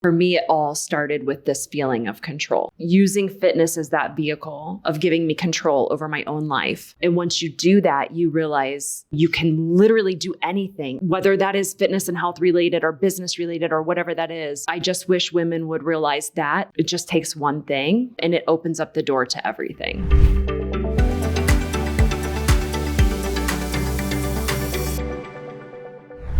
For me, it all started with this feeling of control, using fitness as that vehicle of giving me control over my own life. And once you do that, you realize you can literally do anything, whether that is fitness and health related or business related or whatever that is. I just wish women would realize that it just takes one thing and it opens up the door to everything.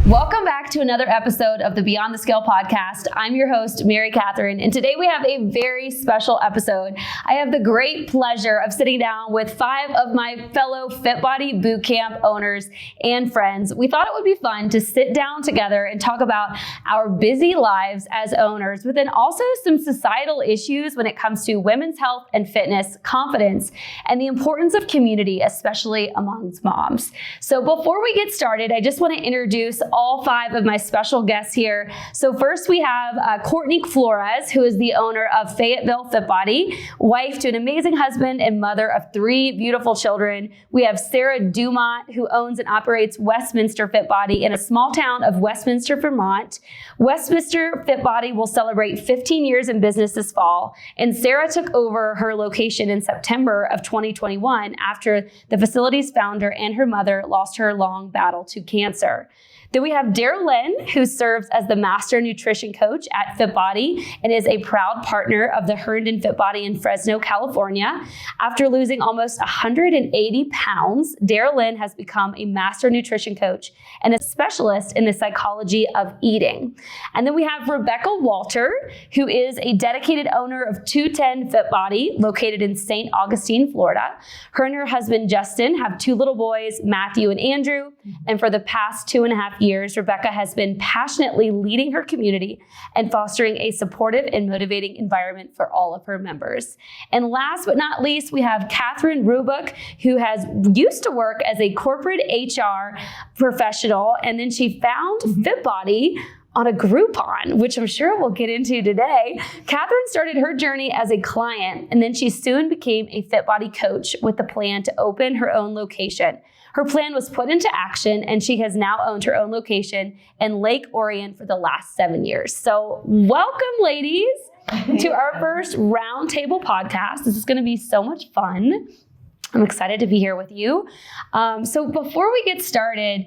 Welcome back to another episode of the Beyond the Scale podcast. I'm your host, Katherine, and today we have a very special episode. I have the great pleasure of sitting down with 5 of my fellow FitBody Bootcamp owners and friends. We thought it would be fun to sit down together and talk about our busy lives as owners, but then also some societal issues when it comes to women's health and fitness, confidence, and the importance of community, especially amongst moms. So before we get started, I just want to introduce all 5 of my special guests here. So first we have Courtney Flores, who is the owner of Fayetteville FitBody, wife to an amazing husband and mother of 3 beautiful children. We have Sarah Dumont, who owns and operates Westminster FitBody in a small town of Westminster, Vermont. Westminster FitBody will celebrate 15 years in business this fall, and Sarah took over her location in September of 2021 after the facility's founder and her mother lost her long battle to cancer. Then we have Darrylynn, who serves as the Master Nutrition Coach at FitBody and is a proud partner of the Herndon FitBody in Fresno, California. After losing almost 180 pounds, Darrylynn has become a Master Nutrition Coach and a specialist in the psychology of eating. And then we have Rebecca Walter, who is a dedicated owner of 210 FitBody, located in St. Augustine, Florida. Her and her husband, Justin, have 2 little boys, Matthew and Andrew. And for the past 2.5 years, Rebecca has been passionately leading her community and fostering a supportive and motivating environment for all of her members. And last but not least, we have Katherine Rubuck, who has used to work as a corporate HR professional, and then she found FitBody on a Groupon, which I'm sure we'll get into today. Katherine started her journey as a client, and then she soon became a FitBody coach with the plan to open her own location. Her plan was put into action, and she has now owned her own location in Lake Orion for the last 7 years. So welcome, ladies, to our first roundtable podcast. This is going to be so much fun. I'm excited to be here with you. So before we get started,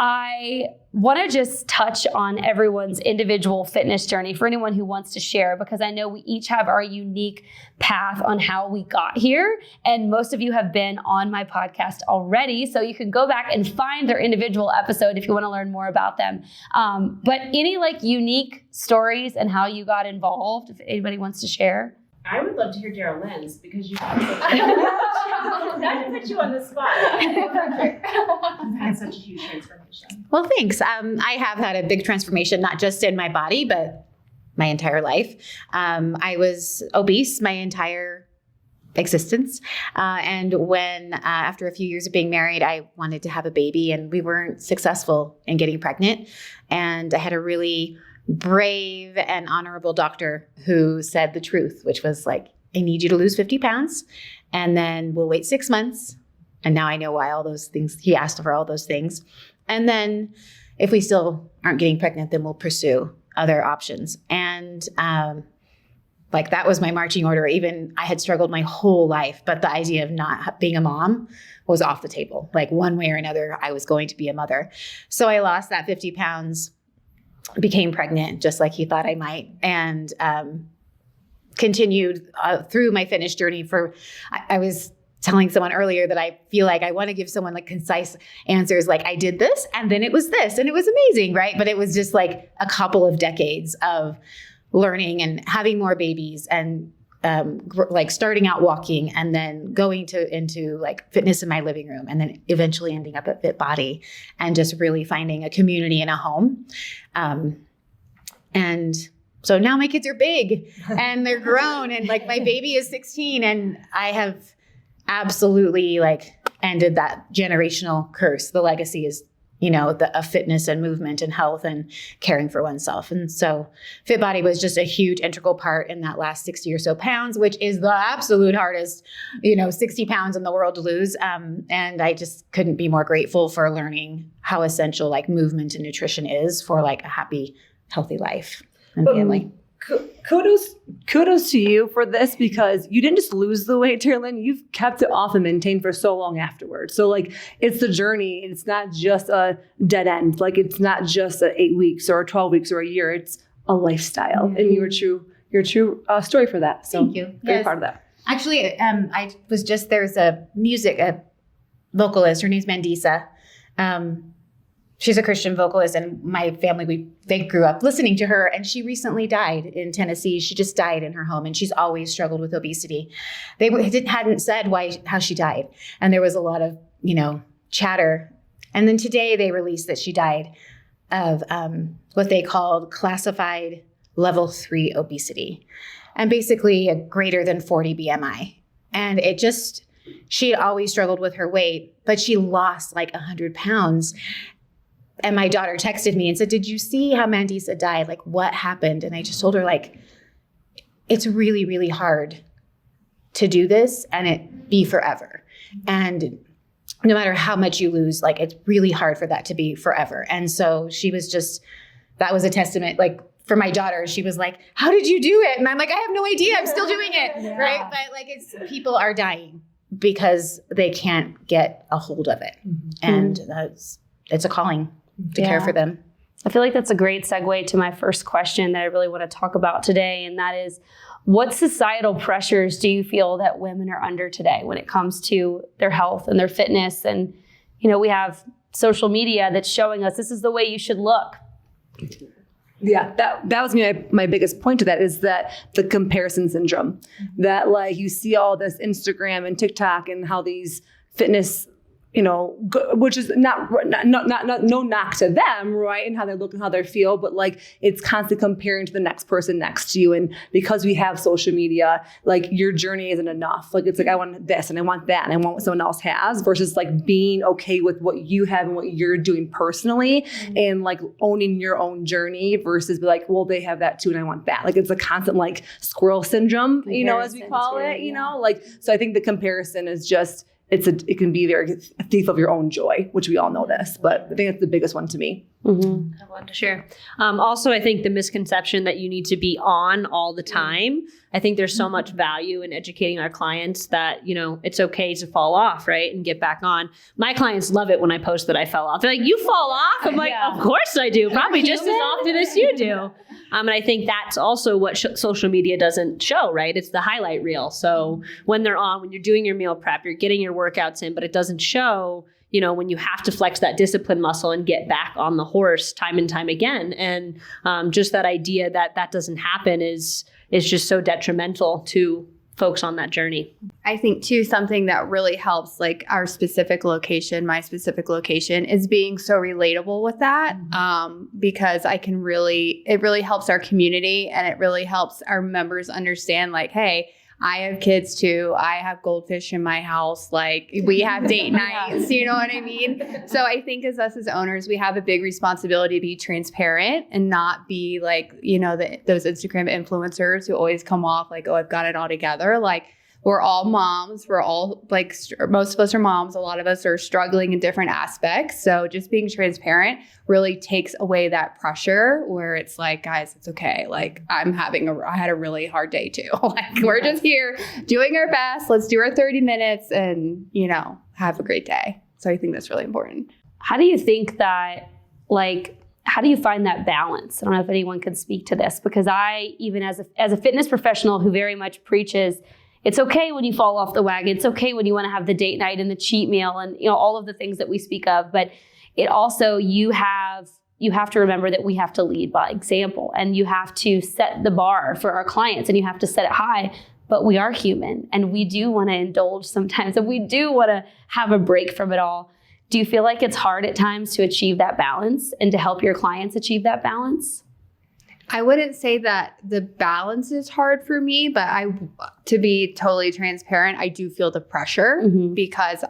I want to just touch on everyone's individual fitness journey for anyone who wants to share, because I know we each have our unique path on how we got here. And most of you have been on my podcast already, so you can go back and find their individual episode if you want to learn more about them. But any unique stories and how you got involved, if anybody wants to share? I would love to hear Darrylynn's, because you have not to put you on the spot. You've had such a huge transformation. Well, thanks. I have had a big transformation, not just in my body, but my entire life. I was obese my entire existence. And when, after a few years of being married, I wanted to have a baby, and we weren't successful in getting pregnant. And I had a really brave and honorable doctor who said the truth, which was I need you to lose 50 pounds and then we'll wait 6 months. And now I know why all those things, he asked for all those things. And then if we still aren't getting pregnant, then we'll pursue other options. And that was my marching order. Even I had struggled my whole life, but the idea of not being a mom was off the table. One way or another, I was going to be a mother. So I lost that 50 pounds, became pregnant just like he thought I might, and continued through my fitness journey I was telling someone earlier that I feel like I want to give someone concise answers, I did this and then it was this and it was amazing, right? But it was just a couple of decades of learning and having more babies and starting out walking and then going into fitness in my living room, and then eventually ending up at FitBody and just really finding a community and a home. And so now my kids are big and they're grown, and my baby is 16, and I have absolutely ended that generational curse. The legacy is of fitness and movement and health and caring for oneself. And so FitBody was just a huge integral part in that last 60 or so pounds, which is the absolute hardest, 60 pounds in the world to lose. And I just couldn't be more grateful for learning how essential movement and nutrition is for a happy, healthy life and family. kudos to you for this, because you didn't just lose the weight, Darrylynn, you've kept it off and maintained for so long afterwards. So like, it's the journey. It's not just a dead end. Like, it's not just 8 weeks or 12 weeks or a year. It's a lifestyle. And you're a true story for that. So Thank you. Very proud of that. Actually, I was just, there's a vocalist, her name's Mandisa. She's a Christian vocalist, and my family, they grew up listening to her, and she recently died in Tennessee. She just died in her home, and she's always struggled with obesity. They hadn't said how she died, and there was a lot of, chatter. And then today they released that she died of what they called classified level 3 obesity, and basically a greater than 40 BMI. And she had always struggled with her weight, but she lost like 100 pounds. And my daughter texted me and said, "Did you see how Mandisa died? Like, what happened?" And I just told her, like, it's really, really hard to do this and it be forever. And no matter how much you lose, like, it's really hard for that to be forever. And so that was a testament, like, for my daughter. She was like, "How did you do it?" And I'm like, "I have no idea. I'm still doing it." Yeah. Right. But like, people are dying because they can't get a hold of it. Mm-hmm. And it's a calling to care for them. I feel like that's a great segue to my first question that I really want to talk about today. And that is, what societal pressures do you feel that women are under today when it comes to their health and their fitness? And, we have social media that's showing us this is the way you should look. Yeah, that was my biggest point to that, is that the comparison syndrome, that like you see all this Instagram and TikTok and how these fitness, which is not no knock to them, right? And how they look and how they feel, but like, it's constantly comparing to the next person next to you. And because we have social media, like, your journey isn't enough. Like, it's like, I want this and I want that and I want what someone else has, versus like being okay with what you have and what you're doing personally, and like owning your own journey, versus be like, well, they have that too and I want that. Like, it's a constant like squirrel syndrome, as we call it, like, so I think the comparison is just, it can be a thief of your own joy, which we all know this, but I think that's the biggest one to me. Mm-hmm. I want to share. Also, I think the misconception that you need to be on all the time. I think there's so much value in educating our clients that, it's okay to fall off, right? And get back on. My clients love it when I post that I fell off. They're like, "You fall off?" I'm like, "Of course I do. Probably just as often as you do." And I think that's also what social media doesn't show, right? It's the highlight reel. So when when you're doing your meal prep, you're getting your workouts in, but it doesn't show, when you have to flex that discipline muscle and get back on the horse time and time again. And just that idea that doesn't happen is just so detrimental to folks on that journey. I think too, something that really helps, like my specific location, is being so relatable with that. Because it really helps our community, and it really helps our members understand, like, hey, I have kids too. I have goldfish in my house. Like, we have date nights, you know what I mean? So I think as owners, we have a big responsibility to be transparent and not be like, those Instagram influencers who always come off like, "Oh, I've got it all together." Like, we're all moms. We're all like, most of us are moms. A lot of us are struggling in different aspects. So just being transparent really takes away that pressure, where it's like, "Guys, it's okay. Like, I had a really hard day too. Like, we're just here doing our best. Let's do our 30 minutes and, have a great day." So I think that's really important. How do you think that, how do you find that balance? I don't know if anyone could speak to this, because I, even as a fitness professional who very much preaches, it's okay when you fall off the wagon. It's okay when you want to have the date night and the cheat meal and, all of the things that we speak of. But it also, you have to remember that we have to lead by example, and you have to set the bar for our clients, and you have to set it high. But we are human, and we do want to indulge sometimes, and we do want to have a break from it all. Do you feel like it's hard at times to achieve that balance and to help your clients achieve that balance? I wouldn't say that the balance is hard for me, but to be totally transparent, I do feel the pressure because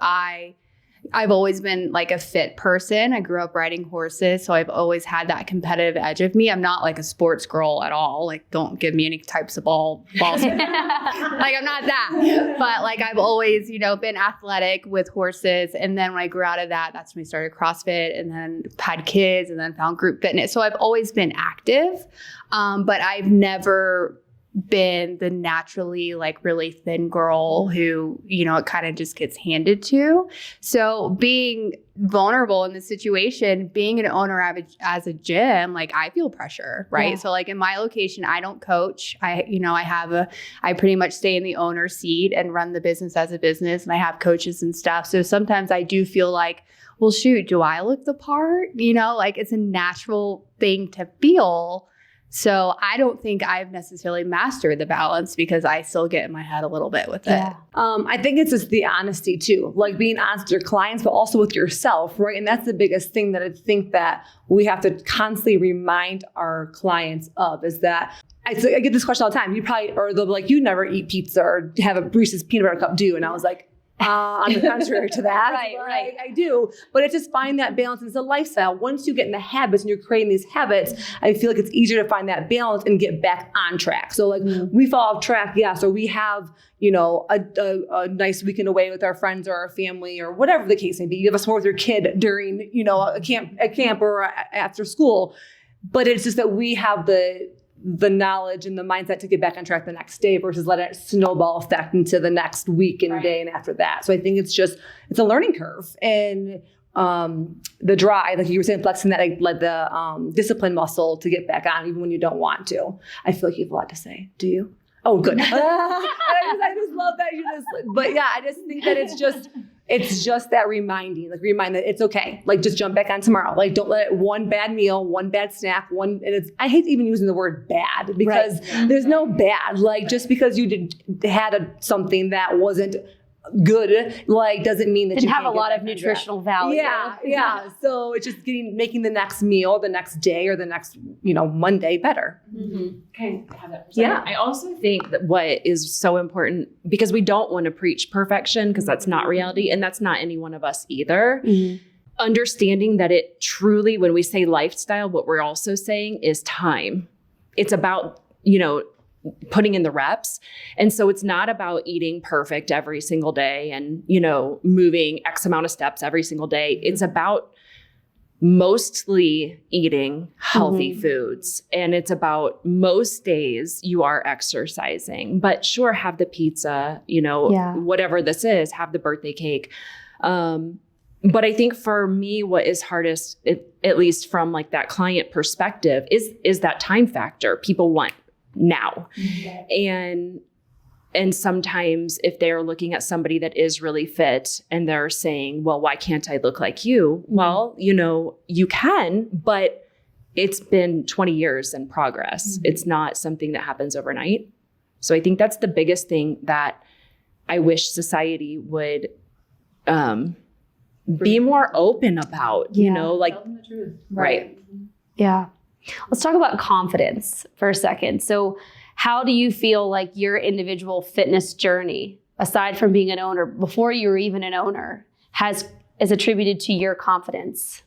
I've always been like a fit person. I grew up riding horses, so I've always had that competitive edge of me. I'm not like a sports girl at all. Like, don't give me any types of balls. Like, I'm not that. But like, I've always, been athletic with horses. And then when I grew out of that, that's when I started CrossFit and then had kids and then found group fitness. So I've always been active, but I've never been the naturally like really thin girl who, it kind of just gets handed to. So being vulnerable in this situation, being an owner as a gym, like I feel pressure, right? Yeah. So like in my location, I don't coach. I pretty much stay in the owner seat and run the business as a business, and I have coaches and stuff. So sometimes I do feel like, well, shoot, do I look the part? Like it's a natural thing to feel. So I don't think I've necessarily mastered the balance because I still get in my head a little bit with it. I think it's just the honesty too, like being honest with your clients, but also with yourself, right? And that's the biggest thing that I think that we have to constantly remind our clients of is that I get this question all the time. They'll be like, you never eat pizza or have a Reese's peanut butter cup, do you? And I was like, on the contrary to that, right. I do. But it's just find that balance. It's a lifestyle. Once you get in the habits and you're creating these habits, I feel like it's easier to find that balance and get back on track. So like we fall off track, so we have, a nice weekend away with our friends or our family or whatever the case may be. You have a sport with your kid during, a camp or after school. But it's just that we have the knowledge and the mindset to get back on track the next day versus let it snowball effect into the next week and day and after that. So I think it's a learning curve. And the drive, like you were saying, flexing that like the discipline muscle to get back on even when you don't want to. I feel like you have a lot to say. Do you? Oh, good. I just love that but yeah, I just think that it's just that remind that it's okay. Like just jump back on tomorrow. Like don't let one bad meal, one bad snack, I hate even using the word bad because there's no bad. Like just because you had something that wasn't good, like doesn't mean that didn't you have a lot of nutritional value. Yeah. So it's just making the next meal, the next day, or the next Monday better. Mm-hmm. Can I have that for a second? I also think that what is so important, because we don't want to preach perfection because that's not reality, and that's not any one of us either. Mm-hmm. Understanding that it truly, when we say lifestyle, what we're also saying is time. It's about putting in the reps. And so it's not about eating perfect every single day and, moving X amount of steps every single day. It's about mostly eating healthy foods. And it's about most days you are exercising, but sure, have the pizza, whatever this is, have the birthday cake. But I think for me, what is hardest, at least from like that client perspective, is that time factor. People want now. And sometimes if they're looking at somebody that is really fit and they're saying, well, why can't I look like you? Well, you can, but it's been 20 years in progress. It's not something that happens overnight. So I think that's the biggest thing that I wish society would be more open about, like, tell them the truth. Right. Yeah. Let's talk about confidence for a second. So how do you feel like your individual fitness journey, aside from being an owner, before you were even an owner, is attributed to your confidence?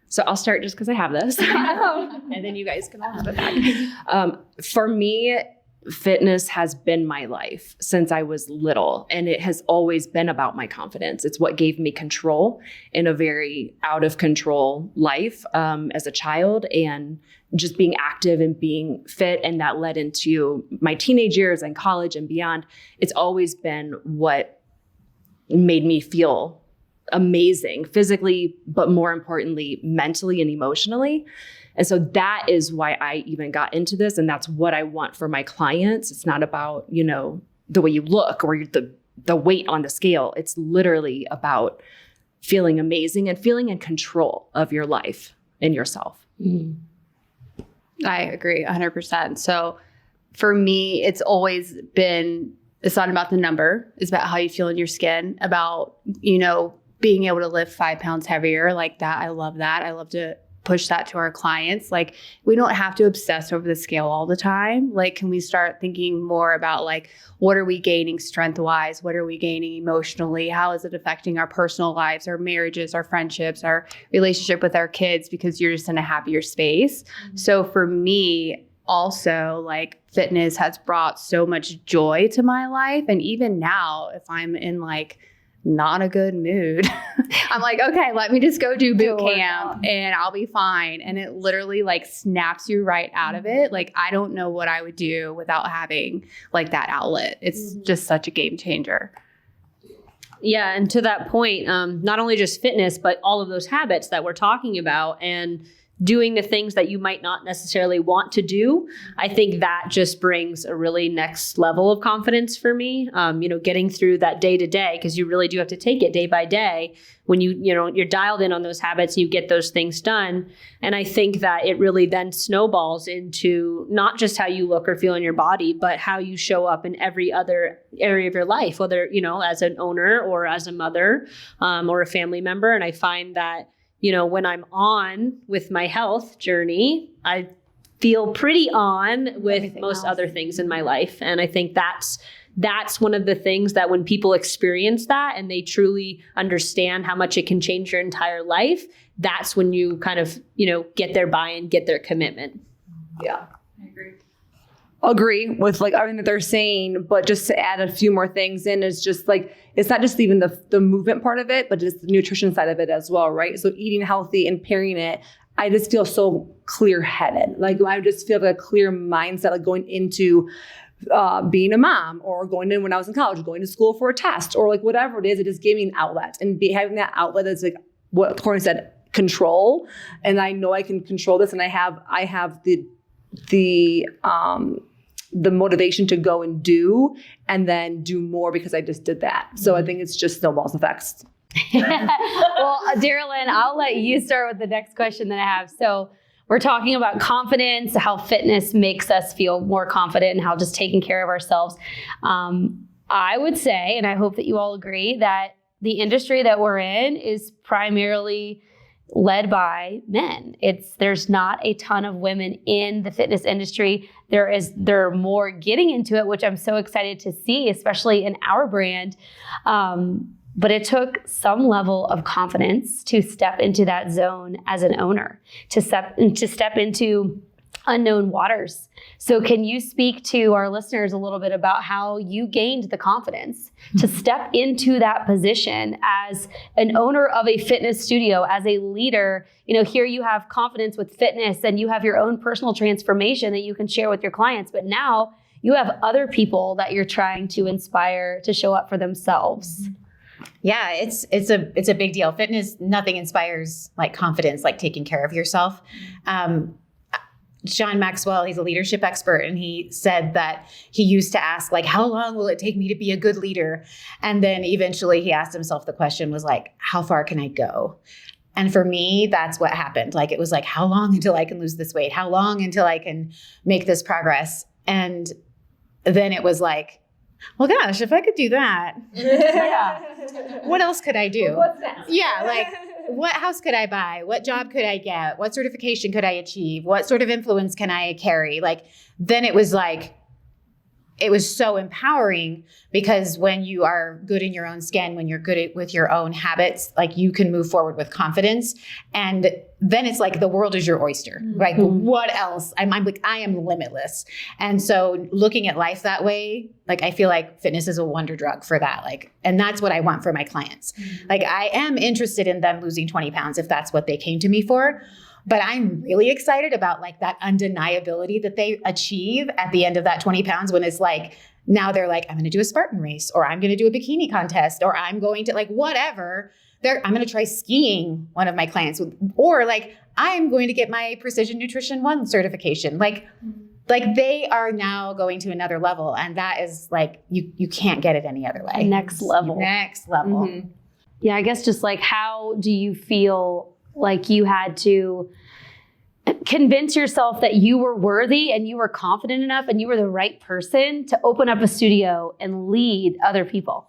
So I'll start just because I have this. And then you guys can all have it back. For me, fitness has been my life since I was little, and it has always been about my confidence. It's what gave me control in a very out of control life as a child, and just being active and being fit. And that led into my teenage years and college and beyond. It's always been what made me feel amazing physically, but more importantly, mentally and emotionally. And so that is why I even got into this. And that's what I want for my clients. It's not about, the way you look or the weight on the scale. It's literally about feeling amazing and feeling in control of your life and yourself. Mm-hmm. I agree 100%. So for me, it's always been, it's not about the number. It's about how you feel in your skin, about, being able to lift 5 pounds heavier like that. I love that. I love to push that to our clients. Like, we don't have to obsess over the scale all the time. Like, can we start thinking more about like, what are we gaining strength wise? What are we gaining emotionally? How is it affecting our personal lives, our marriages, our friendships, our relationship with our kids? Because you're just in a happier space. So for me, also, like, fitness has brought so much joy to my life. And even now, if I'm in like not a good mood, I'm like, okay, let me just go do boot camp and I'll be fine. And it literally like snaps you right out of it. Like, I don't know what I would do without having like that outlet. It's just such a game changer. Yeah. And to that point, not only just fitness, but all of those habits that we're talking about and doing the things that you might not necessarily want to do. I think that just brings a really next level of confidence for me. Getting through that day to day, because you really do have to take it day by day when you're dialed in on those habits and you get those things done. And I think that it really then snowballs into not just how you look or feel in your body, but how you show up in every other area of your life, whether, as an owner or as a mother, or a family member. And I find that when I'm on with my health journey, I feel pretty on with everything most else. Other things in my life. And I think that's one of the things that when people experience that and they truly understand how much it can change your entire life, that's when you kind of, get their buy-in, get their commitment. Yeah. Agree with like everything that they're saying, but just to add a few more things in is just like, it's not just even the movement part of it, but just the nutrition side of it as well, right? So eating healthy and pairing it, I just feel so clear-headed. Like, I just feel like a clear mindset, like going into being a mom, or going in when I was in college, going to school for a test, or like whatever it is, it just gave me an outlet. And having that outlet is like what Courtney said, control. And I know I can control this, and I have the motivation to go and do, and then do more because I just did that. So I think it's just snowballs effects. Well, Darrylynn, I'll let you start with the next question that I have. So we're talking about confidence, how fitness makes us feel more confident, and how just taking care of ourselves. I would say, and I hope that you all agree, that the industry that we're in is primarily led by men. There's not a ton of women in the fitness industry. There are more getting into it, which I'm so excited to see, especially in our brand. But it took some level of confidence to step into that zone as an owner, to step into unknown waters. So can you speak to our listeners a little bit about how you gained the confidence to step into that position as an owner of a fitness studio, as a leader? Here you have confidence with fitness and you have your own personal transformation that you can share with your clients, but now you have other people that you're trying to inspire to show up for themselves. Yeah, it's a big deal. Fitness, nothing inspires like confidence, like taking care of yourself. John Maxwell, he's a leadership expert, and he said that he used to ask, like, how long will it take me to be a good leader? And then eventually he asked himself the question was like, how far can I go? And for me, that's what happened. Like, it was like, how long until I can lose this weight? How long until I can make this progress? And then it was like, well, gosh, if I could do that, yeah, what else could I do? What's next? Yeah, like, what house could I buy? What job could I get? What certification could I achieve? What sort of influence can I carry? Like, then it was like, it was so empowering, because when you are good in your own skin, when you're good with your own habits, like, you can move forward with confidence. And then it's like the world is your oyster. Like, what else? I'm like, I am limitless. And so looking at life that way, like, I feel like fitness is a wonder drug for that. Like, and that's what I want for my clients. Like, I am interested in them losing 20 pounds if that's what they came to me for. But I'm really excited about like that undeniability that they achieve at the end of that 20 pounds, when it's like, now they're like, I'm going to do a Spartan race, or I'm going to do a bikini contest, or I'm going to like whatever. I'm going to try skiing, one of my clients, or like, I'm going to get my Precision Nutrition 1 certification. Like they are now going to another level. And that is like, you can't get it any other way. Next level. Mm-hmm. Yeah, I guess just like, how do you feel like you had to convince yourself that you were worthy and you were confident enough and you were the right person to open up a studio and lead other people?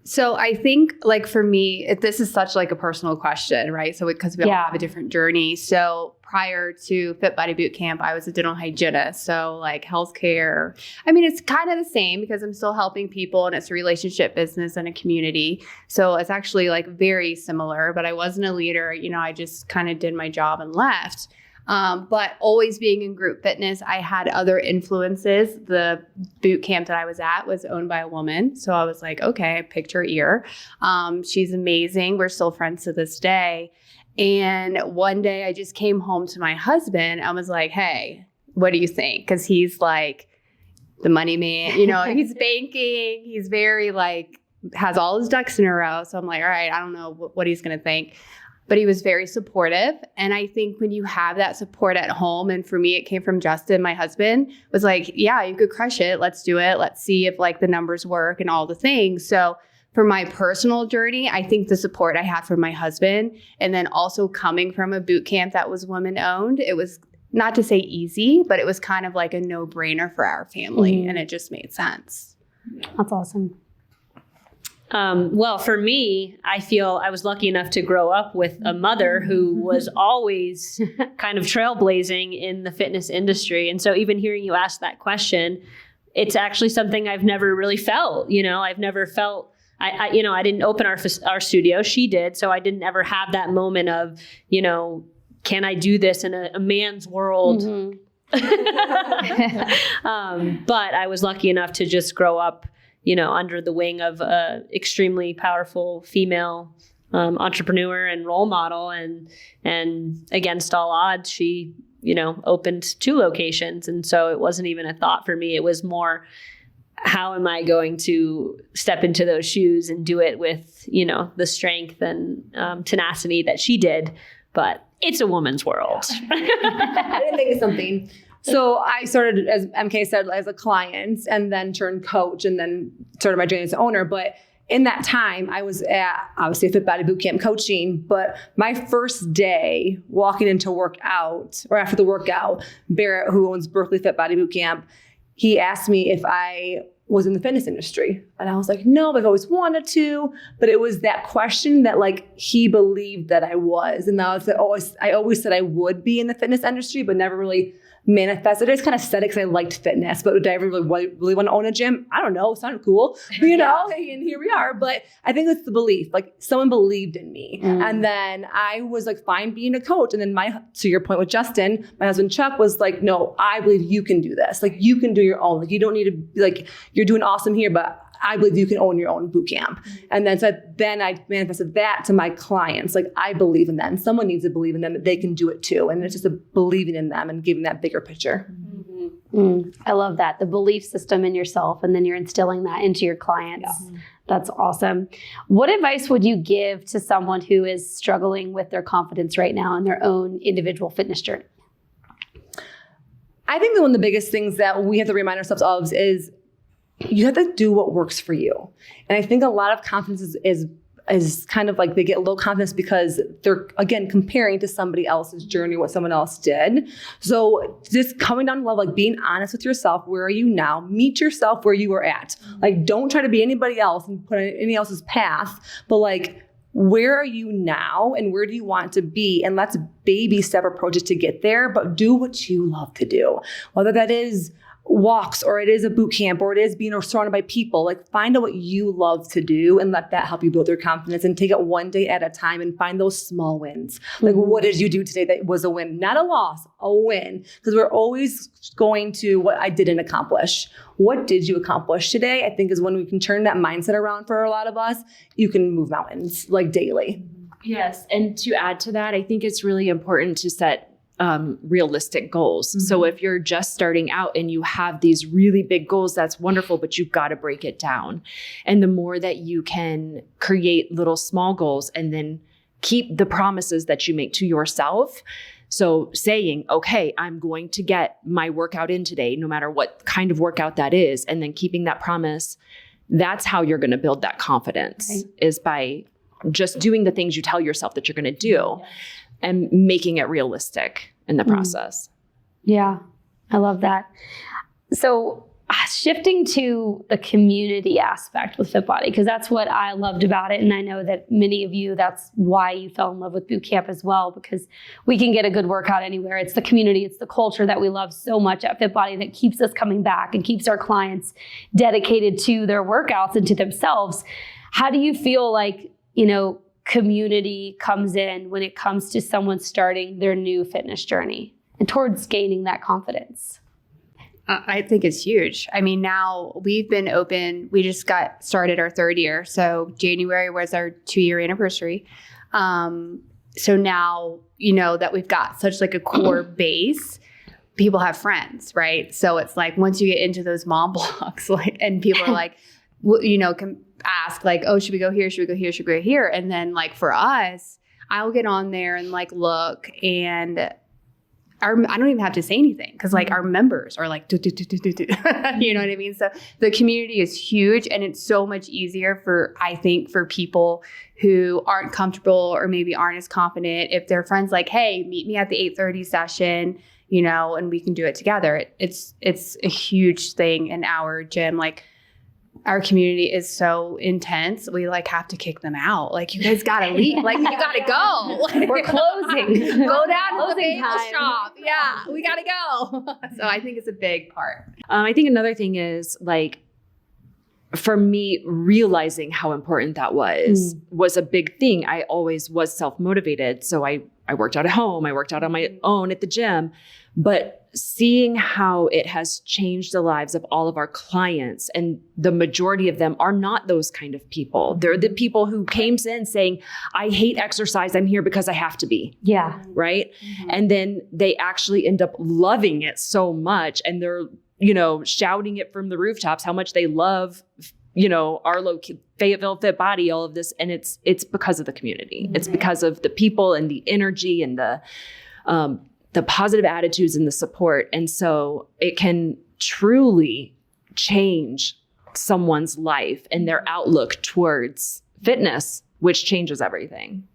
So I think like for me, this is such like a personal question, right? So because we all have a different journey. So prior to Fit Body Bootcamp, I was a dental hygienist. So like healthcare, I mean, it's kind of the same because I'm still helping people and it's a relationship business and a community. So it's actually like very similar, but I wasn't a leader. You know, I just kind of did my job and left. But always being in group fitness, I had other influences. The boot camp that I was at was owned by a woman. So I was like, okay, I picked her ear. She's amazing. We're still friends to this day. And one day I just came home to my husband. I was like, hey, what do you think? Because he's like the money man, you know, he's banking. He's very like, has all his ducks in a row. So I'm like, all right, I don't know what he's going to think. But he was very supportive. And I think when you have that support at home, and for me, it came from Justin, my husband, was like, yeah, you could crush it. Let's do it. Let's see if like the numbers work and all the things. So for my personal journey, I think the support I had from my husband, and then also coming from a boot camp that was women owned, it was not to say easy, but it was kind of like a no-brainer for our family. And it just made sense. That's awesome. Well, for me, I feel I was lucky enough to grow up with a mother who was always kind of trailblazing in the fitness industry. And so even hearing you ask that question, it's actually something I've never really felt. You know, I've never felt, I didn't open our studio. She did. So I didn't ever have that moment of, you know, can I do this in a man's world? But I was lucky enough to just grow up, you know, under the wing of a extremely powerful female entrepreneur and role model. And against all odds, she, you know, opened 2 locations. And so it wasn't even a thought for me. It was more, how am I going to step into those shoes and do it with, you know, the strength and tenacity that she did. But it's a woman's world. I didn't think of something. So I started, as MK said, as a client and then turned coach and then started my journey as an owner. But in that time, I was at, obviously, Fit Body Bootcamp coaching. But my first day walking into workout, or after the workout, Barrett, who owns Berkeley Fit Body Bootcamp, he asked me if I was in the fitness industry. And I was like, no, I've always wanted to. But it was that question that like he believed that I was. And I always said I would be in the fitness industry, but never really manifested. I just kind of said it because I liked fitness, but did I ever really want to own a gym? I don't know. It sounded cool, you know, and here we are. But I think it's the belief, like someone believed in me. And then I was like, fine being a coach. And then to your point with Justin, my husband Chuck was like, no, I believe you can do this. Like you can do your own. Like you don't need to be like, you're doing awesome here, but I believe you can own your own boot camp. And then I manifested that to my clients. Like I believe in them. Someone needs to believe in them that they can do it too. And it's just a believing in them and giving that bigger picture. I love that. The belief system in yourself, and then you're instilling that into your clients. Yeah. That's awesome. What advice would you give to someone who is struggling with their confidence right now in their own individual fitness journey? I think that one of the biggest things that we have to remind ourselves of is you have to do what works for you. And I think a lot of confidence is kind of like they get low confidence because they're, again, comparing to somebody else's journey, what someone else did. So just coming down to level, like being honest with yourself. Where are you now? Meet yourself where you are at. Like, don't try to be anybody else and put on anybody else's path, but like, where are you now and where do you want to be? And let's baby step approaches to get there, but do what you love to do. Whether that is walks or it is a boot camp or it is being surrounded by people, like find out what you love to do and let that help you build your confidence and take it one day at a time and find those small wins. Like what did you do today that was a win? Not a loss, a win. Because we're always going to what I didn't accomplish. What did you accomplish today? I think is when we can turn that mindset around for a lot of us, you can move mountains like daily. Yes. And to add to that, I think it's really important to set realistic goals. So if you're just starting out and you have these really big goals, that's wonderful, but you've got to break it down. And the more that you can create little small goals and then keep the promises that you make to yourself. So saying, okay, I'm going to get my workout in today, no matter what kind of workout that is. And then keeping that promise, that's how you're going to build that confidence, is by just doing the things you tell yourself that you're going to do and making it realistic in the process. Yeah, I love that. So shifting to the community aspect with FitBody, because that's what I loved about it. And I know that many of you, that's why you fell in love with boot camp as well, because we can get a good workout anywhere. It's the community, it's the culture that we love so much at FitBody that keeps us coming back and keeps our clients dedicated to their workouts and to themselves. How do you feel like, community comes in when it comes to someone starting their new fitness journey and towards gaining that confidence? I think it's huge. I mean, now we've been open. We just got started our 3rd year. So January was our 2-year anniversary. So now, that we've got such like a core base, people have friends, right? So it's like, once you get into those mom blocks, like, and people are like, can ask like, oh, should we go here? Should we go here? Should we go here? And then like for us, I'll get on there and like look, and I don't even have to say anything because like our members are like, you know what I mean? So the community is huge, and it's so much easier I think for people who aren't comfortable or maybe aren't as confident. If their friends like, hey, meet me at the 8:30 session, and we can do it together. It's a huge thing in our gym. Like, our community is so intense. We like have to kick them out. Like, you guys gotta leave. Like, you gotta go. Like, We're closing. Go down to the Closing bagel time. shop. Yeah, we gotta go. So I think it's a big part. I think another thing is like, for me, realizing how important that was a big thing. I always was self-motivated. So I worked out at home. I worked out on my own at the gym. But seeing how it has changed the lives of all of our clients, and the majority of them are not those kind of people. They're the people who came in saying, I hate exercise. I'm here because I have to be. Yeah. Right. And then they actually end up loving it so much. And they're, shouting it from the rooftops, how much they love, our Fayetteville Fit Body, all of this. And it's because of the community. It's because of the people and the energy and the positive attitudes and the support. And so it can truly change someone's life and their outlook towards fitness, which changes everything.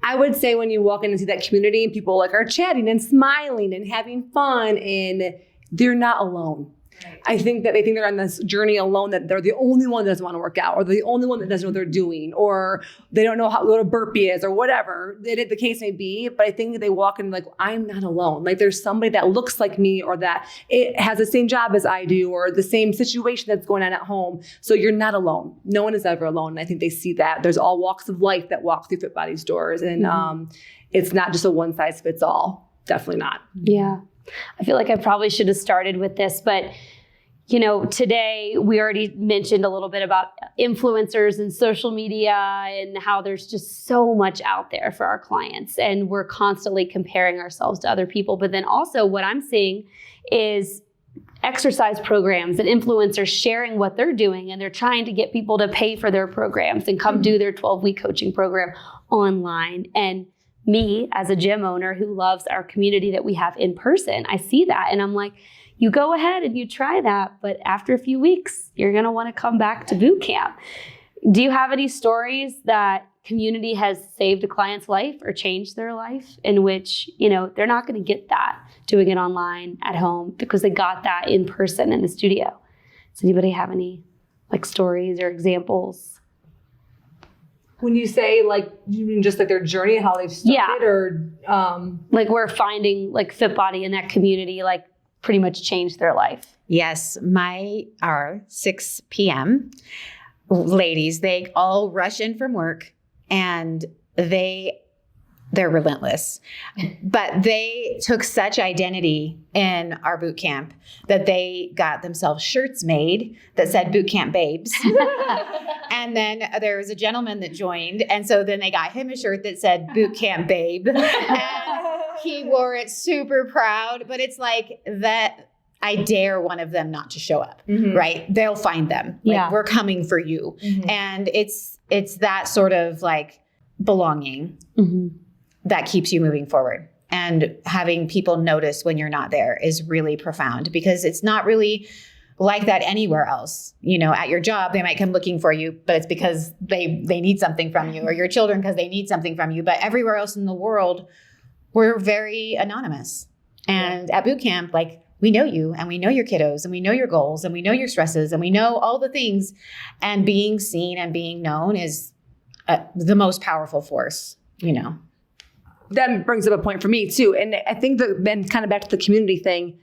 I would say when you walk in and see that community and people like are chatting and smiling and having fun, and they're not alone. Right. I think that they think they're on this journey alone, that they're the only one that doesn't want to work out, or the only one that doesn't know what they're doing, or they don't know what a burpee is, or whatever the case may be. But I think that they walk in like, I'm not alone. Like, there's somebody that looks like me, or that it has the same job as I do, or the same situation that's going on at home. So you're not alone. No one is ever alone. And I think they see that. There's all walks of life that walk through Fit Body's doors. And it's not just a one size fits all. Definitely not. Yeah. I feel like I probably should have started with this, but today we already mentioned a little bit about influencers and social media and how there's just so much out there for our clients, and we're constantly comparing ourselves to other people. But then also what I'm seeing is exercise programs and influencers sharing what they're doing, and they're trying to get people to pay for their programs and come do their 12-week coaching program online. And me, as a gym owner who loves our community that we have in person, I see that and I'm like, you go ahead and you try that, but after a few weeks, you're going to want to come back to boot camp. Do you have any stories that community has saved a client's life or changed their life in which, they're not going to get that doing it online at home because they got that in person in the studio? Does anybody have any stories or examples? When you say you mean just their journey, how they've started, or we're finding Fit Body in that community, pretty much changed their life. Yes, our 6 p.m. ladies, they all rush in from work, and they're relentless. But they took such identity in our boot camp that they got themselves shirts made that said Boot Camp Babes. And then there was a gentleman that joined, and so then they got him a shirt that said Boot Camp Babe. And he wore it super proud, but it's like that. I dare one of them not to show up, right? They'll find them. We're coming for you. And it's that sort of belonging that keeps you moving forward. And having people notice when you're not there is really profound, because it's not really like that anywhere else. At your job, they might come looking for you, but it's because they need something from you, or your children because they need something from you. But everywhere else in the world, we're very anonymous. And at boot camp, we know you and we know your kiddos and we know your goals and we know your stresses and we know all the things. And being seen and being known is the most powerful force, That brings up a point for me too. And I think that then kind of back to the community thing,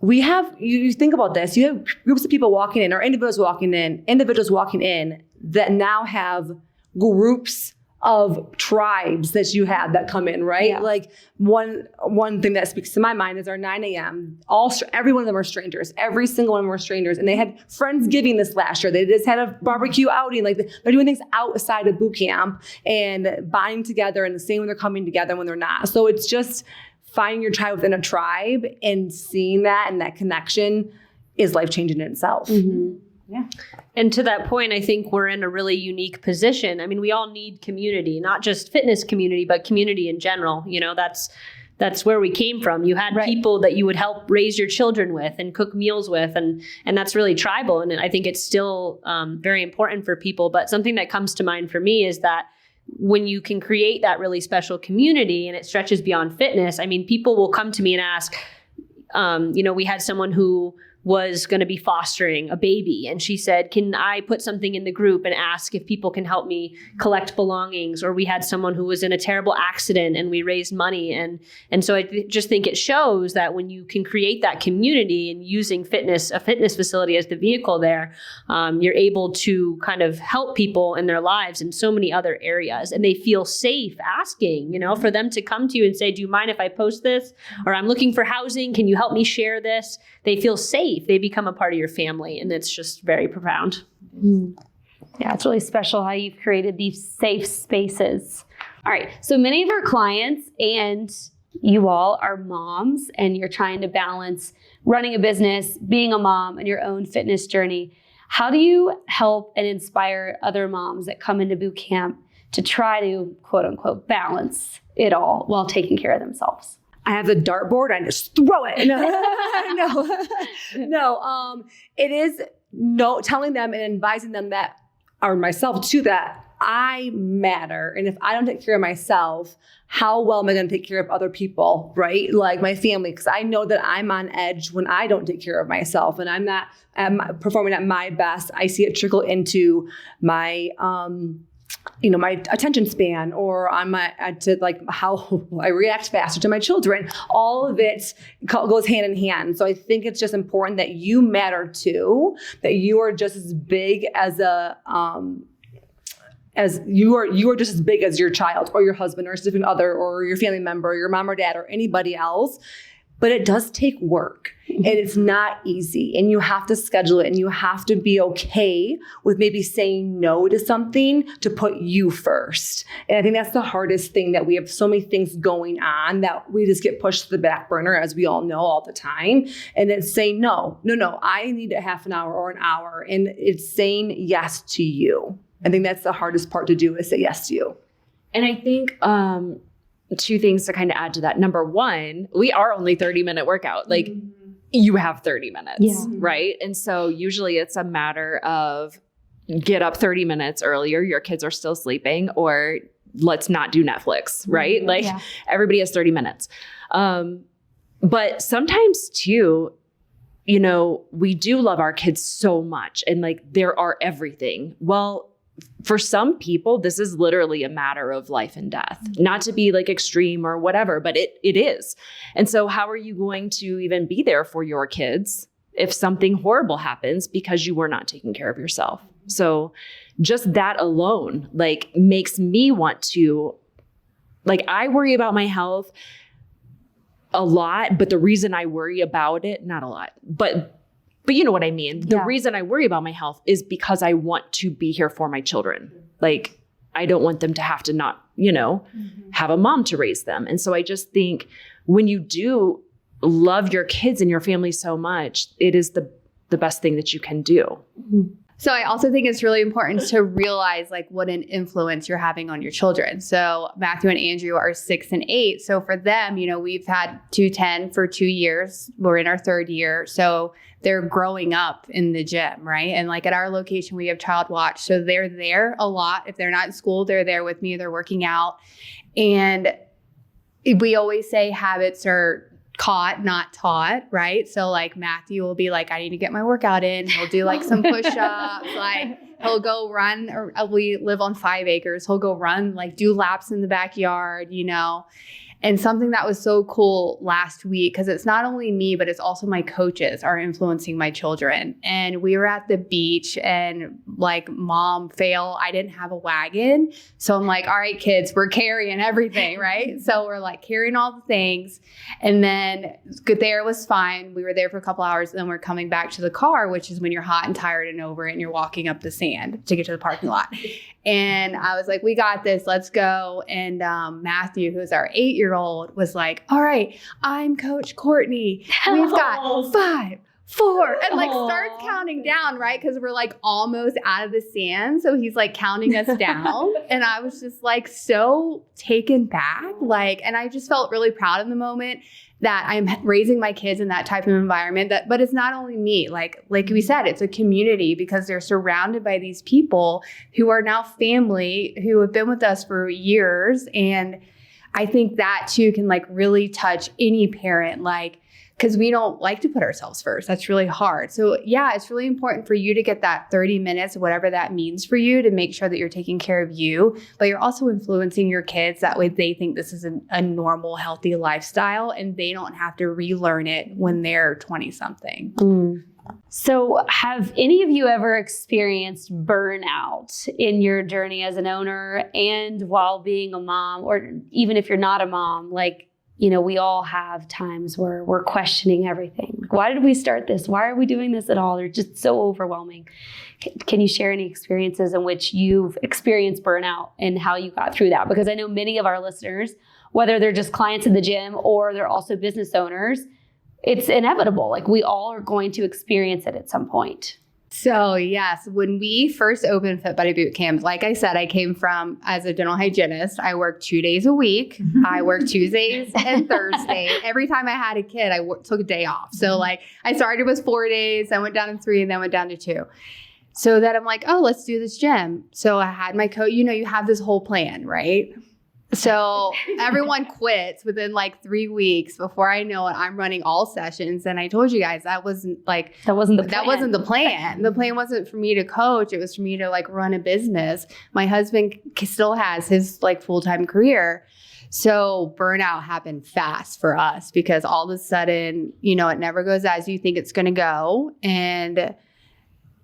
we have, you think about this, you have groups of people walking in or individuals walking in that now have groups of tribes that you have that come in, right? Yeah. Like one thing that speaks to my mind is our 9 a.m. Every one of them are strangers. Every single one of them are strangers. And they had Friendsgiving this last year. They just had a barbecue outing. Like they're doing things outside of boot camp and bonding together and the same when they're coming together and when they're not. So it's just finding your tribe within a tribe and seeing that and that connection is life-changing in itself. Mm-hmm. Yeah. And to that point, I think we're in a really unique position. I mean, we all need community, not just fitness community, but community in general. That's where we came from. You had people that you would help raise your children with and cook meals with, and that's really tribal. And I think it's still very important for people. But something that comes to mind for me is that when you can create that really special community and it stretches beyond fitness, I mean, people will come to me and ask, we had someone who was going to be fostering a baby. And she said, can I put something in the group and ask if people can help me collect belongings? Or we had someone who was in a terrible accident and we raised money. And so I just think it shows that when you can create that community and using a fitness facility as the vehicle there, you're able to kind of help people in their lives in so many other areas. And they feel safe asking, for them to come to you and say, do you mind if I post this? Or I'm looking for housing. Can you help me share this? They feel safe. They become a part of your family, and it's just very profound. Yeah, it's really special how you've created these safe spaces. All right, so many of our clients and you all are moms, and you're trying to balance running a business, being a mom, and your own fitness journey. How do you help and inspire other moms that come into boot camp to try to, quote unquote, balance it all while taking care of themselves? I have the dartboard. I just throw it. No. It is telling them and advising them that, or myself too, that I matter. And if I don't take care of myself, how well am I going to take care of other people, right? Like my family, because I know that I'm on edge when I don't take care of myself and I'm not performing at my best. I see it trickle into my, my attention span, or on how I react faster to my children. All of it goes hand in hand. So I think it's just important that you matter too, that you are just as big as you are just as big as your child or your husband or a significant other or your family member or your mom or dad or anybody else. But it does take work and it's not easy, and you have to schedule it, and you have to be okay with maybe saying no to something to put you first. And I think that's the hardest thing, that we have so many things going on that we just get pushed to the back burner, as we all know, all the time. And it's saying, no, I need a half an hour or an hour. And it's saying yes to you. I think that's the hardest part to do, is say yes to you. And I think, two things to kind of add to that. Number one, we are only 30-minute workout. Like you have 30 minutes, right? And so usually it's a matter of get up 30 minutes earlier. Your kids are still sleeping, or let's not do Netflix, right? Like everybody has 30 minutes. But sometimes too, we do love our kids so much and like they're our everything. Well, for some people, this is literally a matter of life and death, not to be like extreme or whatever, but it is. And so how are you going to even be there for your kids if something horrible happens because you were not taking care of yourself? So just that alone, like, makes me want to, like, I worry about my health a lot, but the reason I worry about it, not a lot, but you know what I mean? The reason I worry about my health is because I want to be here for my children. Like, I don't want them to have to not, have a mom to raise them. And so I just think when you do love your kids and your family so much, it is the best thing that you can do. So I also think it's really important to realize like what an influence you're having on your children. So Matthew and Andrew are 6 and 8. So for them, we've had 210 for 2 years. We're in our 3rd year. So they're growing up in the gym, right? And like at our location, we have child watch. So they're there a lot. If they're not in school, they're there with me. They're working out. And we always say habits are caught, not taught, right? So like Matthew will be like, I need to get my workout in. He'll do like some push-ups, like he'll go run, or we live on 5 acres. He'll go run, like do laps in the backyard, you know? And something that was so cool last week, because it's not only me, but it's also my coaches are influencing my children. And we were at the beach and like, mom, fail, I didn't have a wagon. So I'm like, all right, kids, we're carrying everything, right? So we're like carrying all the things. And then good there was fine. We were there for a couple hours. And then we're coming back to the car, which is when you're hot and tired and over it and you're walking up the sand to get to the parking lot. And I was like, we got this, let's go. And Matthew, who's our 8-year-old, was like, all right, I'm Coach Courtney. We've got 5, 4, and like starts counting down, right? Because we're like almost out of the sand. So he's like counting us down. And I was just like so taken back. Like, and I just felt really proud in the moment that I'm raising my kids in that type of environment. But it's not only me, like we said, it's a community, because they're surrounded by these people who are now family, who have been with us for years. And I think that too can like really touch any parent, like, because we don't like to put ourselves first. That's really hard. So yeah, it's really important for you to get that 30 minutes, whatever that means for you, to make sure that you're taking care of you, but you're also influencing your kids. That way they think this is a normal, healthy lifestyle, and they don't have to relearn it when they're 20 something. So have any of you ever experienced burnout in your journey as an owner and while being a mom, or even if you're not a mom? Like, you know, we all have times where we're questioning everything. Why did we start this? Why are we doing this at all? They're just so overwhelming. Can you share any experiences in which you've experienced burnout and how you got through that? Because I know many of our listeners, whether they're just clients in the gym or they're also business owners, it's inevitable. Like, we all are going to experience it at some point. So yes, when we first opened Fit Body Boot Camp, like I said, I came from as a dental hygienist. I worked 2 days a week. I worked Tuesdays and Thursdays. Every time I had a kid, I took a day off. So like I started with 4 days, then went down to 3, and then went down to 2. So then I'm like, oh, let's do this gym. So I had my coach, you know, you have this whole plan, right? So everyone quits within like 3 weeks. Before I know it, I'm running all sessions. And I told you guys that wasn't the plan. The plan wasn't for me to coach. It was for me to like run a business. My husband still has his like full-time career. So burnout happened fast for us, because all of a sudden, you know, it never goes as you think it's going to go. And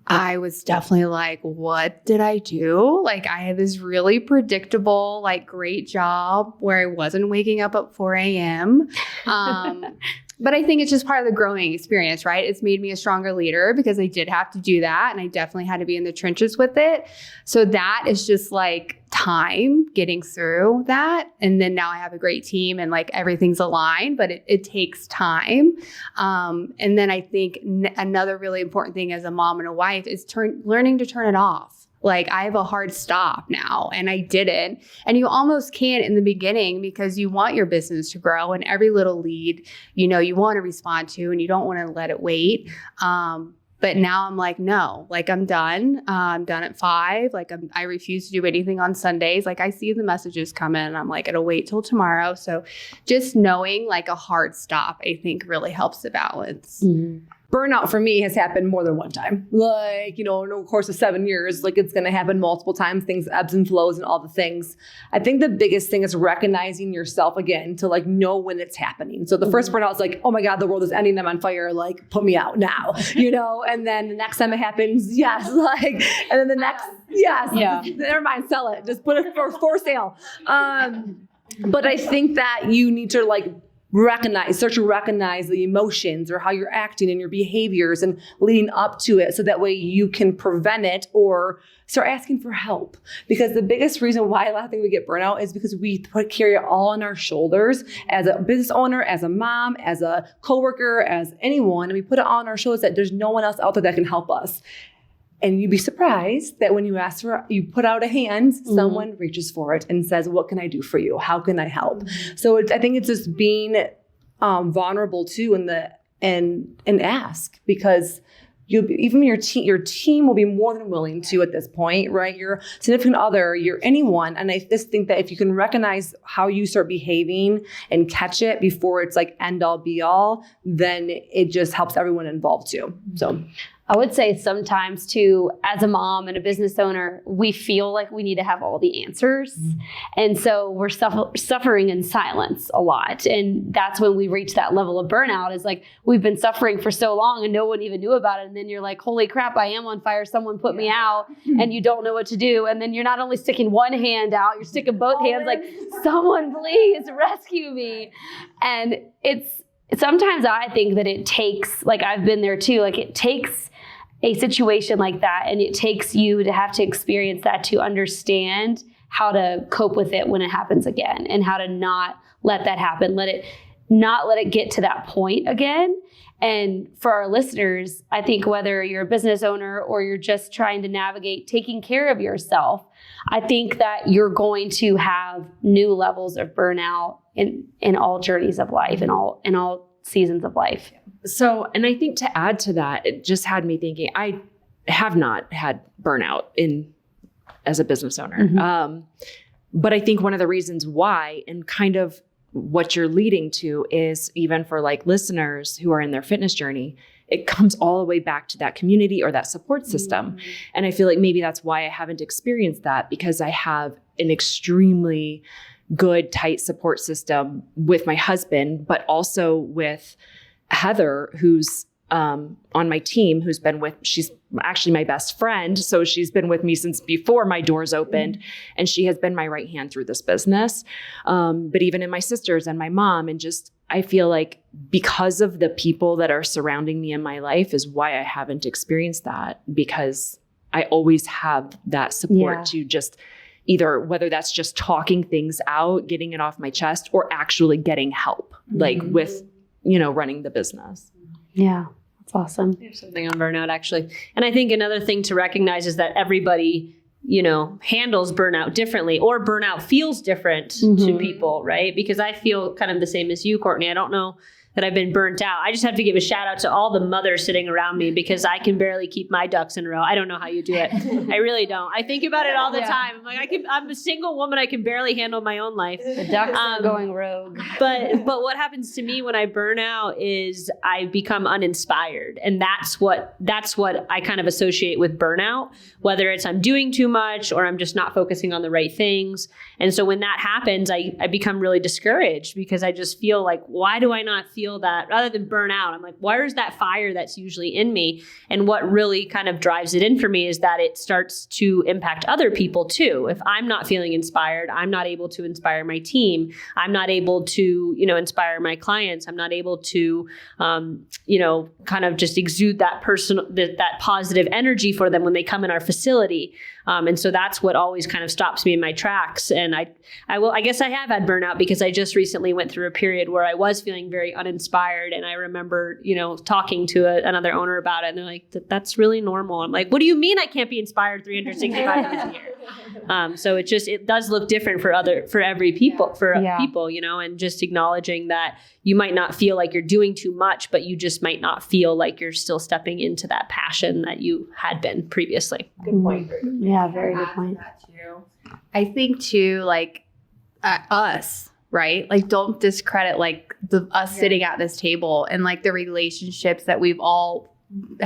I was definitely like, what did I do? Like, I had this really predictable, like, great job where I wasn't waking up at 4 a.m. But I think it's just part of the growing experience, right? It's made me a stronger leader, because I did have to do that. And I definitely had to be in the trenches with it. So that is just like time getting through that. And then now I have a great team and like everything's aligned, but it takes time. And then I think another really important thing as a mom and a wife is learning to turn it off. Like, I have a hard stop now, and I didn't. And you almost can't in the beginning, because you want your business to grow, and every little lead, you know, you want to respond to, and you don't want to let it wait. But now I'm like, no, like I'm done. I'm done at 5. Like I refuse to do anything on Sundays. Like, I see the messages come in, and I'm like, it'll wait till tomorrow. So just knowing like a hard stop, I think really helps the balance. Mm-hmm. Burnout for me has happened more than one time. Like, you know, in the course of 7 years, like it's going to happen multiple times, things ebbs and flows and all the things. I think the biggest thing is recognizing yourself again to like know when it's happening. So the first burnout is like, oh my God, the world is ending, I'm on fire. Like, put me out now, you know? And then the next time it happens, yes. Like, and then the next, yes. Yeah. Never mind, sell it. Just put it for sale. But I think that you need to like start to recognize the emotions or how you're acting and your behaviors and leading up to it, so that way you can prevent it or start asking for help. Because the biggest reason why a lot of things we get burnout is because we carry it all on our shoulders as a business owner, as a mom, as a coworker, as anyone, and we put it all on our shoulders that there's no one else out there that can help us. And you'd be surprised that when you put out a hand, someone reaches for it and says, what can I do for you? How can I help? So I think it's just being vulnerable too and ask, because even your team will be more than willing to at this point, right? Your significant other, your anyone. And I just think that if you can recognize how you start behaving and catch it before it's like end all be all, then it just helps everyone involved too. So I would say sometimes too, as a mom and a business owner, we feel like we need to have all the answers. And so we're suffering in silence a lot. And that's when we reach that level of burnout, is like, we've been suffering for so long and no one even knew about it. And then you're like, holy crap, I am on fire. Someone put me out, and you don't know what to do. And then you're not only sticking one hand out, you're sticking both hands like, someone please rescue me. And sometimes I think that it takes, like I've been there too, like it takes a situation like that, and it takes you to have to experience that to understand how to cope with it when it happens again, and how to not let that happen, not let it get to that point again. And for our listeners, I think whether you're a business owner or you're just trying to navigate taking care of yourself, I think that you're going to have new levels of burnout in all journeys of life, in all seasons of life. So, and I think to add to that, it just had me thinking, I have not had burnout as a business owner. But I think one of the reasons why, and kind of what you're leading to, is even for like listeners who are in their fitness journey, it comes all the way back to that community or that support system. And I feel like maybe that's why I haven't experienced that, because I have an extremely good, tight support system with my husband, but also with Heather, who's on my team, she's actually my best friend. So she's been with me since before my doors opened, and she has been my right hand through this business. But even in my sisters and my mom, and just, I feel like because of the people that are surrounding me in my life is why I haven't experienced that, because I always have that support to just either, whether that's just talking things out, getting it off my chest, or actually getting help, like with, running the business. Yeah, that's awesome. There's something on burnout, actually. And I think another thing to recognize is that everybody, handles burnout differently, or burnout feels different to people, right? Because I feel kind of the same as you, Courtney. I don't know that I've been burnt out. I just have to give a shout out to all the mothers sitting around me, because I can barely keep my ducks in a row. I don't know how you do it. I really don't. I think about it all the time. I'm like, I'm a single woman. I can barely handle my own life. The ducks are going rogue. But what happens to me when I burn out is I become uninspired. And that's what I kind of associate with burnout, whether it's I'm doing too much or I'm just not focusing on the right things. And so when that happens, I become really discouraged, because I just feel like, why do I not feel that? Rather than burn out, I'm like, where's that fire that's usually in me? And what really kind of drives it in for me is that it starts to impact other people too. If I'm not feeling inspired, I'm not able to inspire my team. I'm not able to, inspire my clients. I'm not able to, kind of just exude that that positive energy for them when they come in our facility. And so that's what always kind of stops me in my tracks. And I guess I have had burnout, because I just recently went through a period where I was feeling very uninspired. And I remember, talking to another owner about it, and they're like, that's really normal. I'm like, what do you mean I can't be inspired 365 days a year? So it does look different for people, and just acknowledging that you might not feel like you're doing too much, but you just might not feel like you're still stepping into that passion that you had been previously. Good point. Yeah, very good point. I think too, like us, right? Like, don't discredit like us sitting at this table and like the relationships that we've all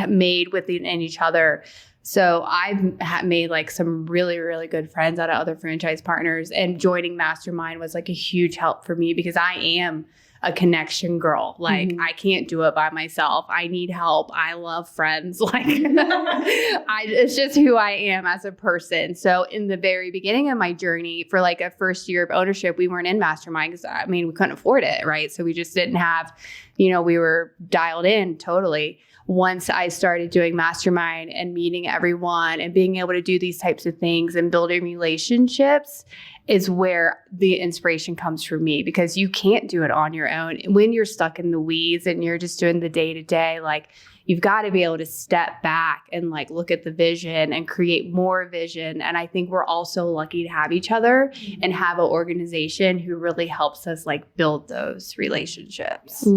made within each other. So I've made like some really, really good friends out of other franchise partners, and joining Mastermind was like a huge help for me, because I am a connection girl. Like I can't do it by myself. I need help. I love friends. Like it's just who I am as a person. So in the very beginning of my journey, for like a first year of ownership, we weren't in Mastermind because we couldn't afford it. Right. So we just didn't have, we were dialed in totally. Once I started doing Mastermind and meeting everyone and being able to do these types of things and building relationships is where the inspiration comes from me, because you can't do it on your own. When you're stuck in the weeds and you're just doing the day to day, like you've got to be able to step back and like look at the vision and create more vision. And I think we're also lucky to have each other and have an organization who really helps us like build those relationships.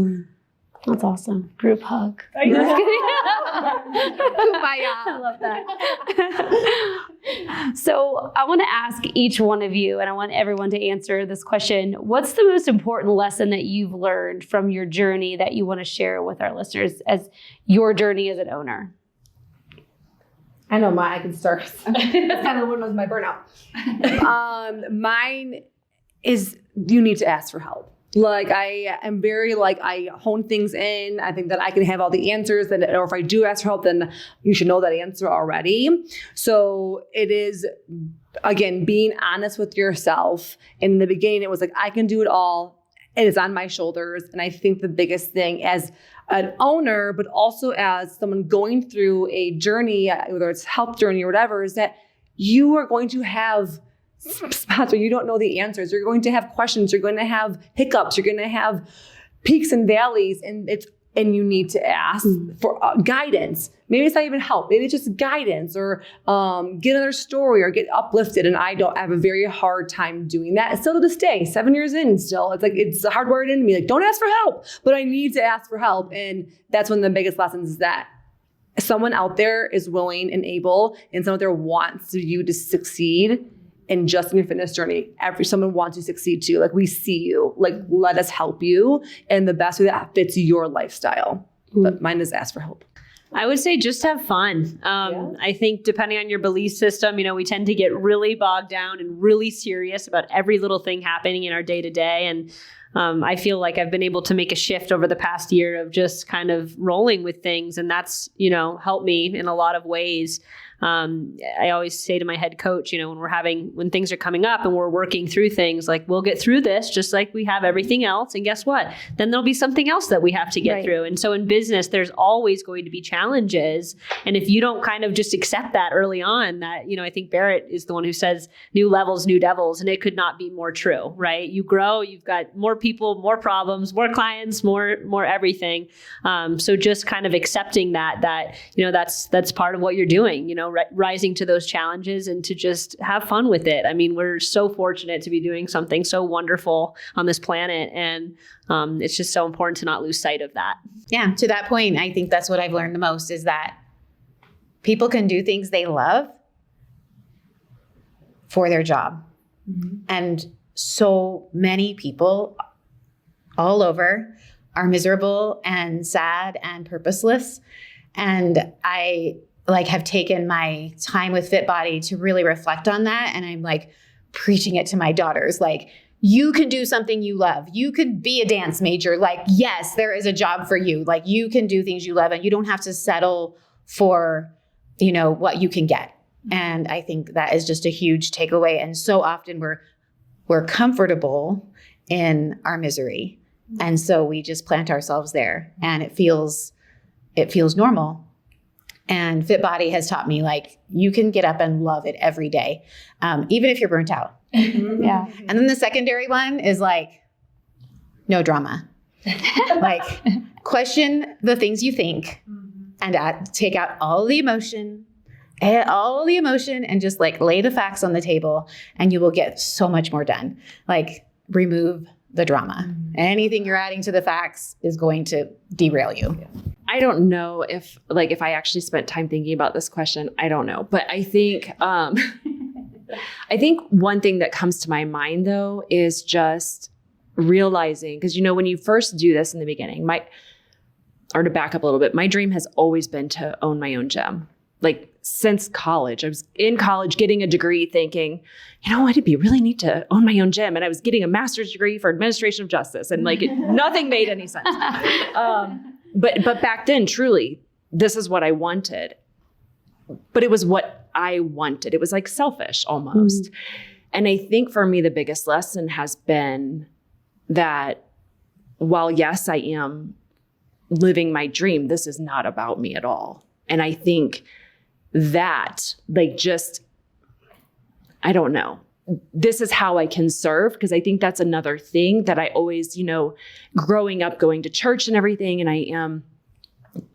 That's awesome. Group hug. I know. I love that. So I want to ask each one of you, and I want everyone to answer this question. What's the most important lesson that you've learned from your journey that you want to share with our listeners as your journey as an owner? I know I can start. That's kind of what was my burnout. Mine is you need to ask for help. Like I am very I hone things in. I think that I can have all the answers, or if I do ask for help, then you should know that answer already. So it is, again, being honest with yourself. In the beginning, it was like, I can do it all. It is on my shoulders. And I think the biggest thing as an owner, but also as someone going through a journey, whether it's health journey or whatever, is that you are going to have spots where you don't know the answers. You're going to have questions. You're going to have hiccups. You're going to have peaks and valleys, and you need to ask for guidance. Maybe it's not even help. Maybe it's just guidance, or get another story, or get uplifted. And I have a very hard time doing that. And still to this day, 7 years in, still it's hardwired in me. Like, don't ask for help, but I need to ask for help. And that's one of the biggest lessons, is that someone out there is willing and able, and someone out there wants you to succeed. And just in your fitness journey, someone wants you to succeed too. Like, we see you, let us help you in the best way that fits your lifestyle. But mine is ask for help. I would say just have fun. I think depending on your belief system, we tend to get really bogged down and really serious about every little thing happening in our day to day. And I feel like I've been able to make a shift over the past year of just kind of rolling with things. And that's, helped me in a lot of ways. I always say to my head coach, when things are coming up and we're working through things, like, we'll get through this just like we have everything else. And guess what? Then there'll be something else that we have to get through. And so in business, there's always going to be challenges. And if you don't kind of just accept that early on, that, I think Barrett is the one who says new levels, new devils, and it could not be more true, right? You grow, you've got more people, more problems, more clients, more everything. So just kind of accepting that, that's part of what you're doing, rising to those challenges and to just have fun with it. I mean, we're so fortunate to be doing something so wonderful on this planet. And it's just so important to not lose sight of that. Yeah. To that point, I think that's what I've learned the most, is that people can do things they love for their job. Mm-hmm. And so many people all over are miserable and sad and purposeless. And I have taken my time with FitBody to really reflect on that. And I'm preaching it to my daughters. You can do something you love. You could be a dance major. Yes, there is a job for you. You can do things you love, and you don't have to settle for, what you can get. And I think that is just a huge takeaway. And so often we're comfortable in our misery. And so we just plant ourselves there, and it feels normal. And FitBody has taught me, you can get up and love it every day, even if you're burnt out. Yeah. And then the secondary one is no drama. Question the things you think, and take out all the emotion, and just lay the facts on the table, and you will get so much more done. Remove the drama. Anything you're adding to the facts is going to derail you. I don't know if I actually spent time thinking about this question. I don't know. But I think one thing that comes to my mind, though, is just realizing, because, when you first do this in the beginning, to back up a little bit, my dream has always been to own my own gym. Since college, I was in college getting a degree thinking, it'd be really neat to own my own gym. And I was getting a master's degree for administration of justice, and nothing made any sense. But back then, truly, this is what I wanted. But it was what I wanted. It was selfish almost. And I think for me, the biggest lesson has been that while, yes, I am living my dream, this is not about me at all. And I think that I don't know. This is how I can serve, because I think that's another thing that I always, growing up, going to church and everything. And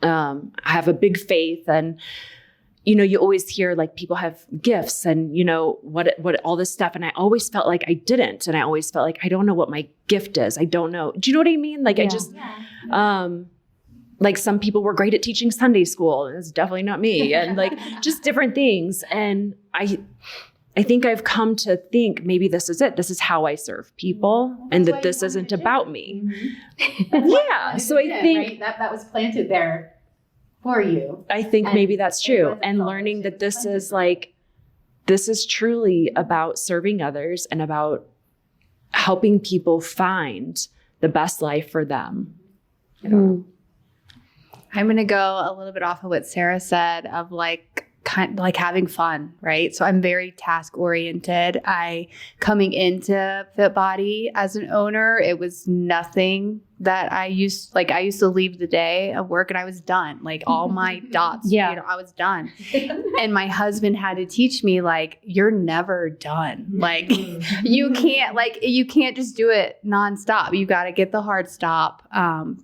I have a big faith, and, you always hear people have gifts and, what all this stuff. And I always felt like I didn't. And I always felt like, I don't know what my gift is. I don't know. Do you know what I mean? I just, like some people were great at teaching Sunday school. It's definitely not me. And like just different things. And I think I've come to think maybe this is it. This is how I serve people, and that this isn't about me. Yeah. So I think that was planted there for you. I think maybe that's true. And learning that this is truly about serving others and about helping people find the best life for them. I'm going to go a little bit off of what Sarah said of like having fun, right? So I'm very task oriented. Coming into Fit Body as an owner, it was nothing that I used to leave the day of work and I was done. Like all my dots, I was done. And my husband had to teach me like, you're never done. Like you can't just do it nonstop. You got to get the hard stop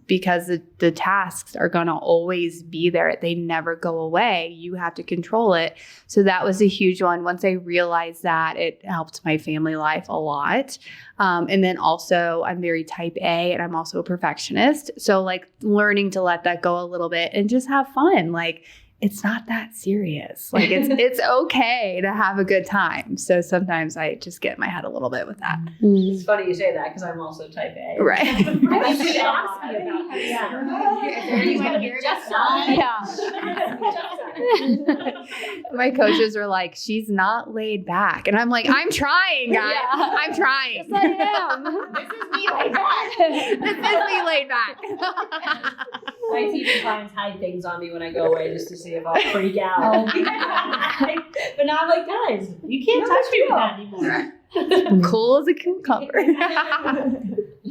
because the tasks are going to always be there. They never go away. You have to control it. So that was a huge one. Once I realized that, it helped my family life a lot. And then also I'm very type A and I'm also a perfectionist. So like learning to let that go a little bit and just have fun. Like it's not that serious. Like it's okay to have a good time. So sometimes I just get in my head a little bit with that. It's funny you say that because I'm also type A. Right. My coaches are like, she's not laid back. And I'm like, I'm trying, guys. Yeah. I'm trying. Yes, I am. This is me laid back. This is me laid back. My teaching clients hide things on me when I go away just to see if I'll freak out. But now I'm like, guys, you can't touch me with that anymore. Cool as a cucumber.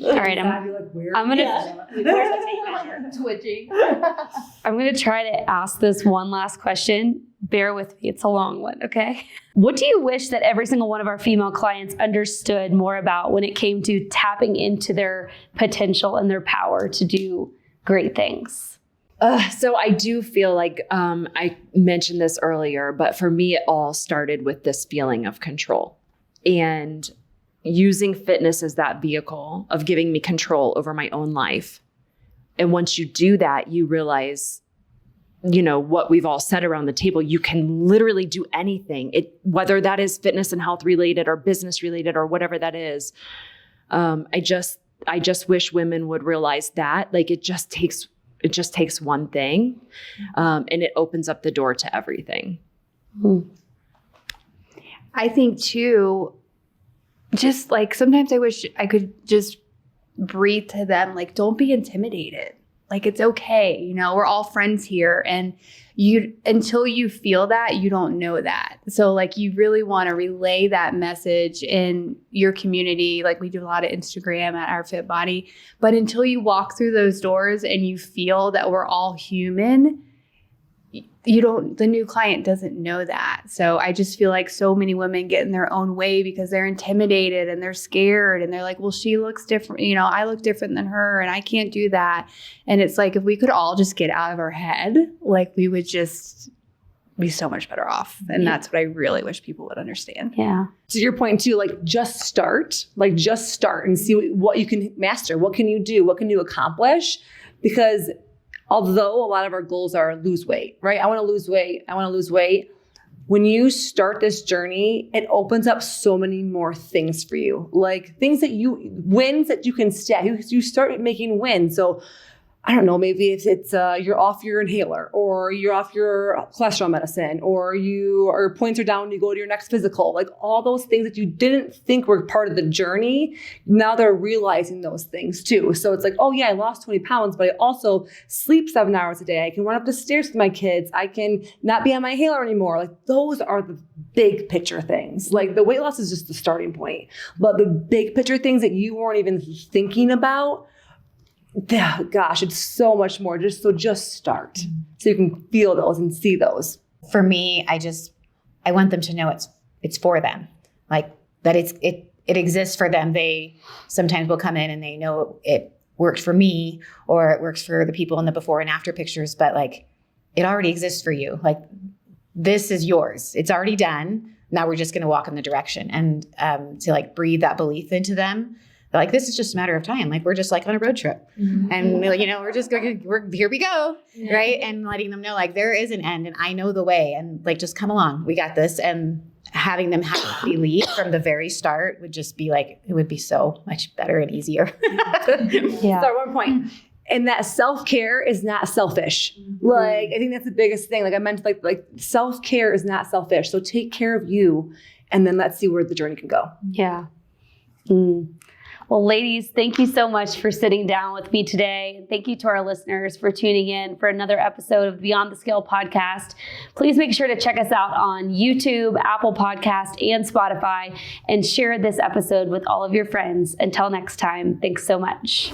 All right, I'm gonna Twitching. I'm gonna try to ask this one last question. Bear with me, it's a long one, okay? What do you wish that every single one of our female clients understood more about when it came to tapping into their potential and their power to do great things? So I do feel like I mentioned this earlier, but for me, it all started with this feeling of control and using fitness as that vehicle of giving me control over my own life. And once you do that, you realize, what we've all said around the table, you can literally do anything, whether that is fitness and health related or business related or whatever that is. I just wish women would realize that it just takes one thing, and it opens up the door to everything. I think too, just like sometimes I wish I could just breathe to them, like, don't be intimidated. Like, it's okay. We're all friends here. And until you feel that, you don't know that. So like, you really want to relay that message in your community. Like we do a lot of Instagram at Our Fit Body, but until you walk through those doors and you feel that we're all human, the new client doesn't know that. So I just feel like so many women get in their own way because they're intimidated and they're scared and they're like, well, she looks different. I look different than her and I can't do that. And it's like, if we could all just get out of our head, like we would just be so much better off. And that's what I really wish people would understand. Yeah. To your point too, just start and see what you can master. What can you do? What can you accomplish? Because although a lot of our goals are lose weight, right? I want to lose weight. When you start this journey, it opens up so many more things for you, like wins that you can stack. You start making wins. So I don't know, maybe if it's you're off your inhaler or you're off your cholesterol medicine or your points are down, you go to your next physical, like all those things that you didn't think were part of the journey. Now they're realizing those things too. So it's like, oh yeah, I lost 20 pounds, but I also sleep 7 hours a day. I can run up the stairs with my kids. I can not be on my inhaler anymore. Like those are the big picture things. Like the weight loss is just the starting point, but the big picture things that you weren't even thinking about, gosh, it's so much more. Just start so you can feel those and see those. For me, I want them to know it's for them, like that it exists for them. They sometimes will come in and they know it worked for me or it works for the people in the before and after pictures, but like it already exists for you. Like this is yours. It's already done. Now we're just going to walk in the direction and to like breathe that belief into them. like, this is just a matter of time. Like, we're just like on a road trip and, we're just going, here we go. Right. And letting them know, like, there is an end and I know the way, and like, just come along. We got this. And having them happily lead from the very start would just be like, it would be so much better and easier. So at one point, and that self-care is not selfish. Like, I think that's the biggest thing. Like I meant, like self-care is not selfish. So take care of you, and then let's see where the journey can go. Yeah. Well, ladies, thank you so much for sitting down with me today. And thank you to our listeners for tuning in for another episode of Beyond the Scale podcast. Please make sure to check us out on YouTube, Apple Podcast, and Spotify, and share this episode with all of your friends. Until next time, thanks so much.